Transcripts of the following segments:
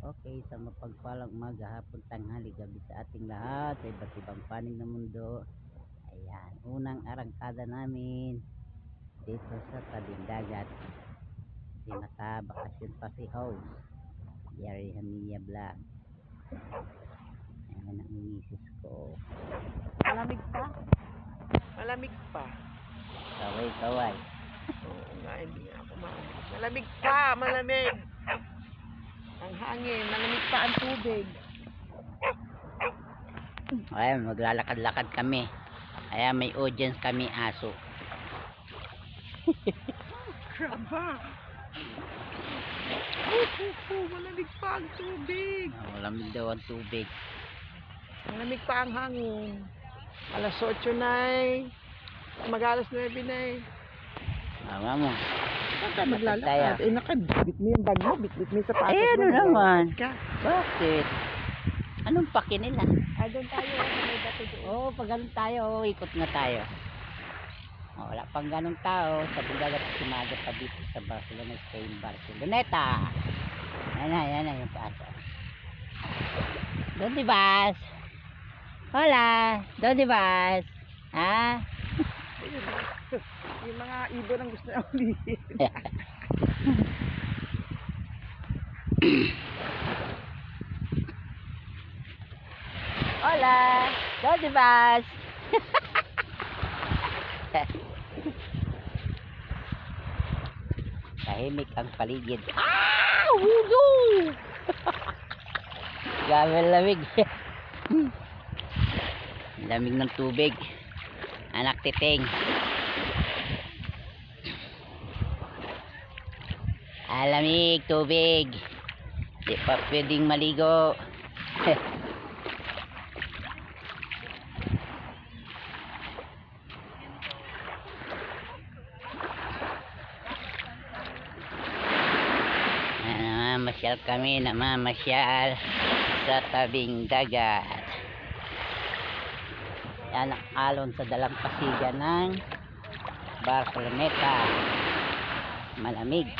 Okay, sa mapagpalang umaga, hapon, tanghali, gabi sa ating lahat sa iba't ibang panig ng mundo. Ayan, unang arangkada namin dito sa tabing dagat. Nakabakasyon pa si host, Jerry Hamilla Vlog. Ayan ang misis ko. Malamig pa? Malamig pa. Kaway-kaway. Oo nga, hindi nga ako malamig. Malamig pa, malamig. Ang hangin, malamig pa ang tubig. Ayan, maglalakad-lakad kami. Ayan, may audience kami, aso. Graba. Malamig pa ang tubig. Malamig daw ang tubig. Malamig pa ang hangin. Alas 8 na eh. Mag-alas 9 na eh. Mama mo. Saan tayo maglalakad? Eh, nakabit mo yung bag mo, bit-bit mo yung sapatos Eh, ano mo. naman? Ka. Bakit? Anong paki nila? Ay, doon tayo. May bato doon. Oo, pag ganun tayo, ikot na tayo. Wala pang ganun tao. Sa Bugagat at Simaga pa dito sa Barcelona, Spain, Barceloneta. Yan na yung paso. Donde vas? Hola, donde vas? Ha? Yung mga ibon ang gusto na ulihin. Hola, donde vas? Tahimik ang paligid. Ah! Wudu! Grabe lamig. Lamig ng tubig. Anak titing. Lamig tubig. Di pa pwedeng maligo. Namamasyal kami, namamasyal sa tabing dagat. Yan ang alon sa dalampasigan ng Barceloneta. Malamig.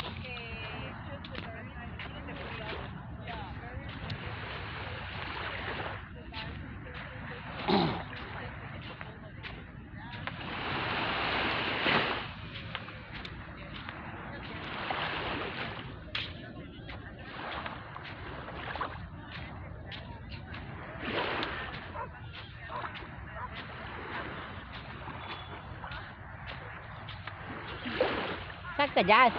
Saan ka dyan?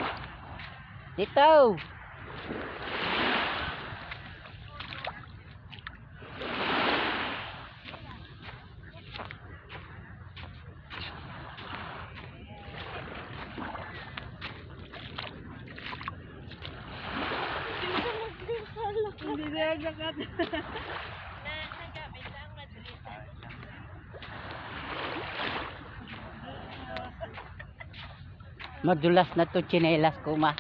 Dito! Hindi na nakat. Madulas na to tsinelas ko ma.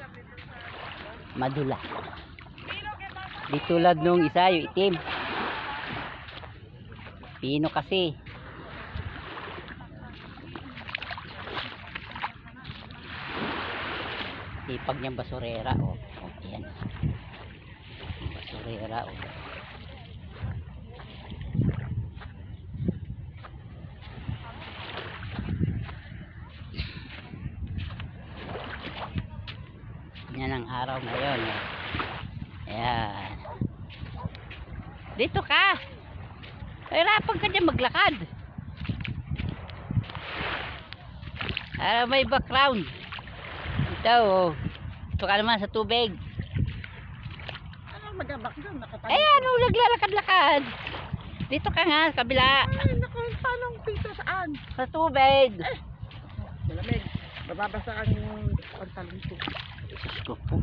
Madulas. Di tulad nung isa yung itim. Pino kasi. Sipag niyang basurera oh. Oh, ayan. Basurera oh. Yan ang araw ngayon eh. Ayan. Dito ka. Hirapan ka dyan maglakad. May background. Ito oh. Ito ka naman sa tubig. Ano magabak doon? Nakatayo. Ayan oh, naglalakad-lakad. Dito ka nga, sa kabila. Ay, naku, paano dito saan? Sa tubig. Malamig. Bababasa ang pantalon ko. Diyos ko po.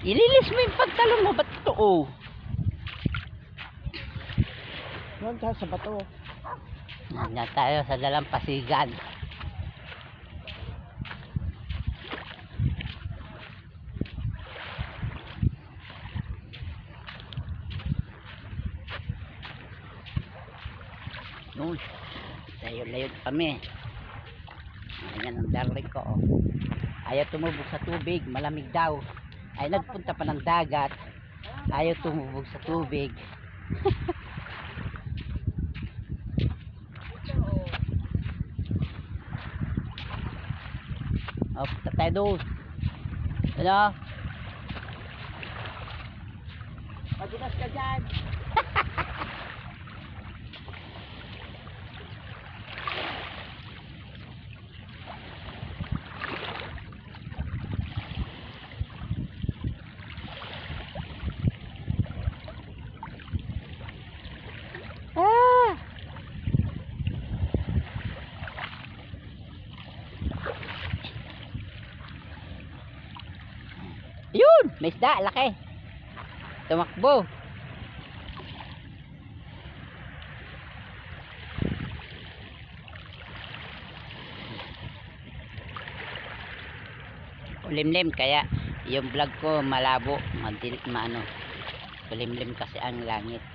Ililis mo yung pantalon mo. Ba't ito oh? Doon tayo sa bato. Nandiyan tayo sa dalampasigan. Noon. Layo-layo kami. Ayan ang darling ko oh. Ayaw tumubog sa tubig. Malamig daw. Ay nagpunta pa ng dagat. Ayaw tumubog sa tubig. Oh, punta tayo doon. Ano? Madulas ka dyan. Ah! Yun! May isda, laki. Tumakbo. Kulimlim kaya yung vlog ko malabo, maano. Kulimlim kasi ang langit.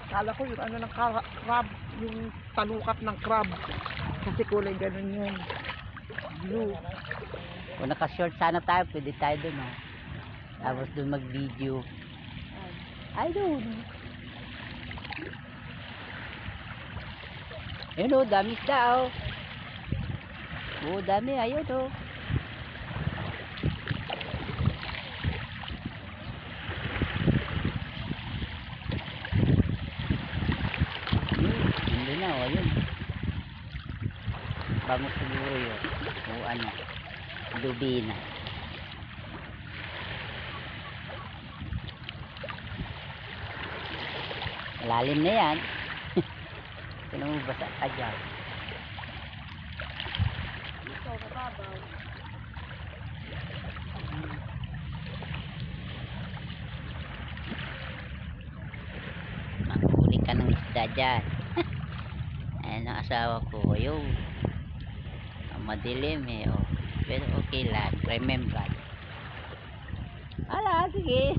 Kala ko yung ano ng crab, yung talukat ng crab. Kasi kulay ganun yun. Blue. Kung naka-short sana tayo, pwede tayo dun, oh. Tapos dun mag-video. I don't know. Ayun, oh, dami isda, oh. Oo, dami, ayun, oh. Hindi na, oh, ayun. Bango siguro yun. O ano, lubina. Malalim na yan. Kaya mo basa ka dyan. Ito, mababaw. Manghuli ka ng isda dyan. Ayan ang asawa ko. Ayun. Madilim eh. Oh. Pero okay lang. Remember. Ala, sige.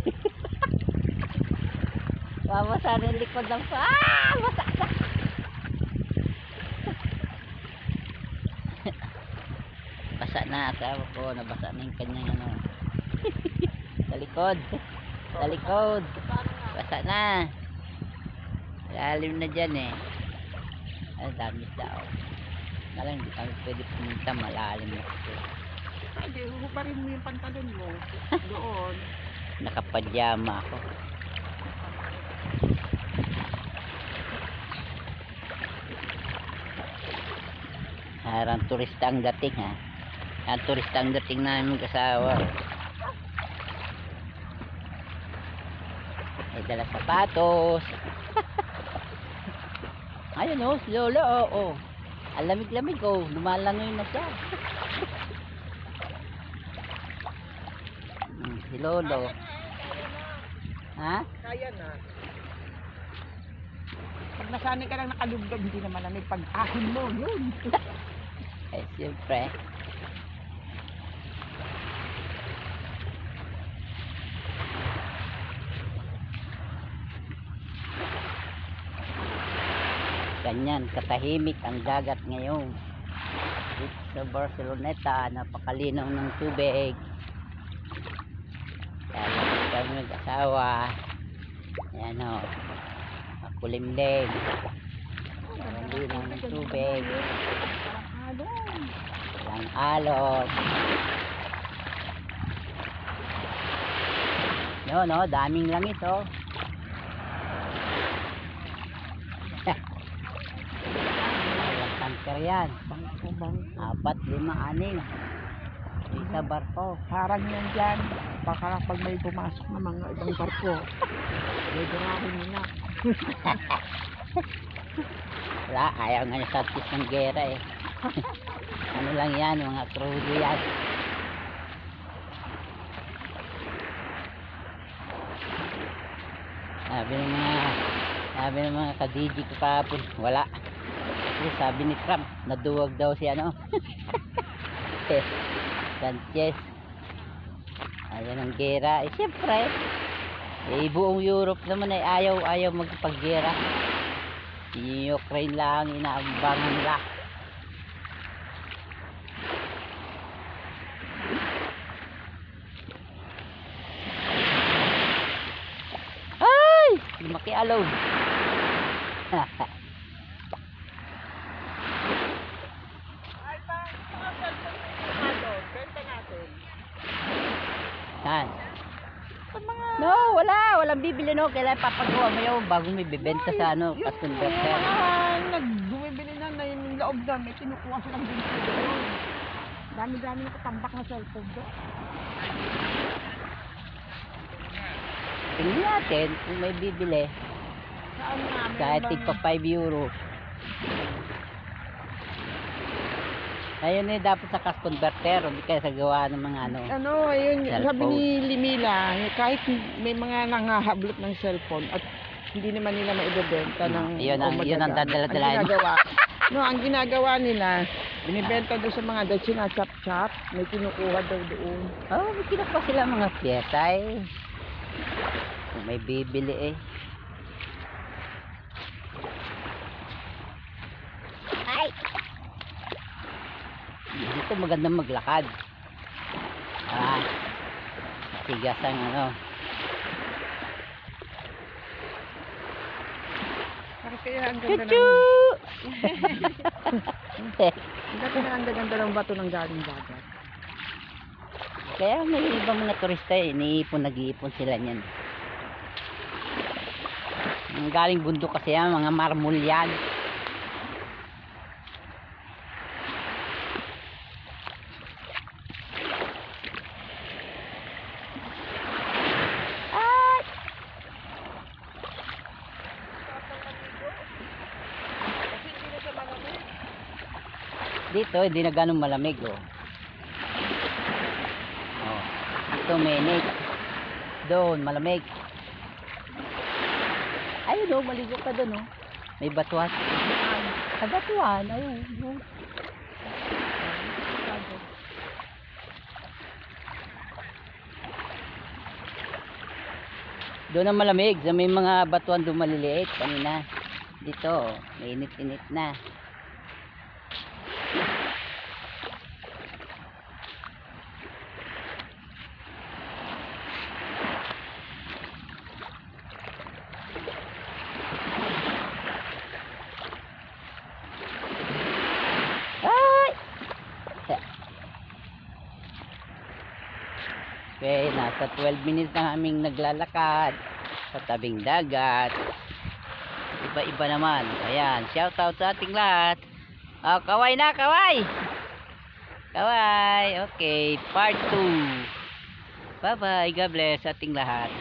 Babasa na yung likod ng basa ka. Basa na asawa ko. Nabasa na yung kanyang ano. Sa likod. Sa likod. Basa na. Lalim na dyan eh. Ay, dami isda oh. Nalang hindi kami pwede pumunta, malalim na ito. Hindi, hubarin mo yung pantalon mo. Doon. Nakapadyama ako. Harang turista ang dating ha. Ang turista ang dating namin kasawa. May dala sapatos. Ayun oh, si Lolo oh, oh. Ang lamig-lamig oh, lumalangoy na siya. Si Lolo. Ha? Kaya na. Pag nasanay ka lang nakalugdog, hindi na malamig. Pag ahon mo, yun. Eh, siyempre. Ganyan, katahimik ang dagat ngayon. Dito sa Barceloneta, napakalinaw ng tubig. Kaya kami mag-asawa. Ayan o, makulimlim. Walang linaw ng tubig. Walang alon. Yun o, daming langis o. Walang tanker yan. 4, 5, 6 isa barko. Harang yan dyan. Baka pag may pumasok na mga ibang barko, gagawin nila. Wala, ayaw nga yung sartis ng gera eh. Ano lang yan, mga krudo yan. Sabi ng mga kadiji ko kahapon, wala. Kasi sabi ni Trump, naduwag daw si ano. Sanchez. Ayaw ng gera. Eh siyempre, eh, buong Europe naman ay ayaw magpaggera. Yung Ukraine lang inaambangan nila. lumaki alon. Ay, mga cellphone mo benta natin. Yan. Sa mga... No, walang bibili no. Kailangan papagawa mo yun bago may bibenta sa ano, cash converter. Bumibili na yung loob na may kinukuha silang binti doon. Dami-dami nakatambak na cellphone doon. Tingnan natin kung may bibili. Saan nga? Kahit tigpa 5 euro. Ayun eh, dapat sa cash converter, hindi kaya sa gawa ng mga ano. Ano, ayun, Cellphone. sabi ni Limila, kahit may mga nangahablot ng cellphone at hindi naman nila maibebenta ng Yun ang magagamit. dadala-dalahin. Ang ginagawa nila, binibenta doon sa mga dahil sinachap-chap, may kinukuha daw doon. Oh, may kinukuha sila mga pyesa eh. Kung may bibili eh. Ay! Dito magandang maglakad. Tigas ang ano. Para kaya ang ganda Chuchu! ang ganda ng bato ng galing dagat. Kaya may ibang mga turista eh, nag-iipon sila niyan. Ang galing bundok kasi yan, mga marmol yan. Ay! Kasi hindi na siya malamig. Dito, hindi na ganun malamig oh. Oh, dito mainit. Doon, malamig. Ayun oh, maligo ka doon oh. May batuan. Sa batuan, ayun. Oh. Doon ang malamig, sa may mga batuan doon maliliit kanina. Dito, oh, mainit-init na. Okay, nasa 12 minutes na kaming naglalakad sa tabing dagat. Iba-iba naman. Ayan, shout out sa ating lahat. Oh, kaway na, kaway! Kaway, okay, part 2. Bye-bye, God bless sa ating lahat.